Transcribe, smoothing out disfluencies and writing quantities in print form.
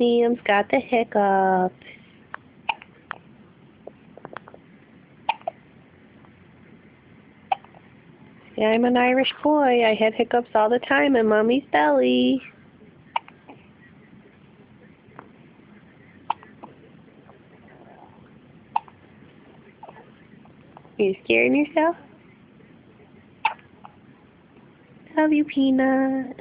Liam's got the hiccups. Yeah, I'm an Irish boy. I had hiccups all the time in Mommy's belly. Are you scaring yourself? Love you, Peanut.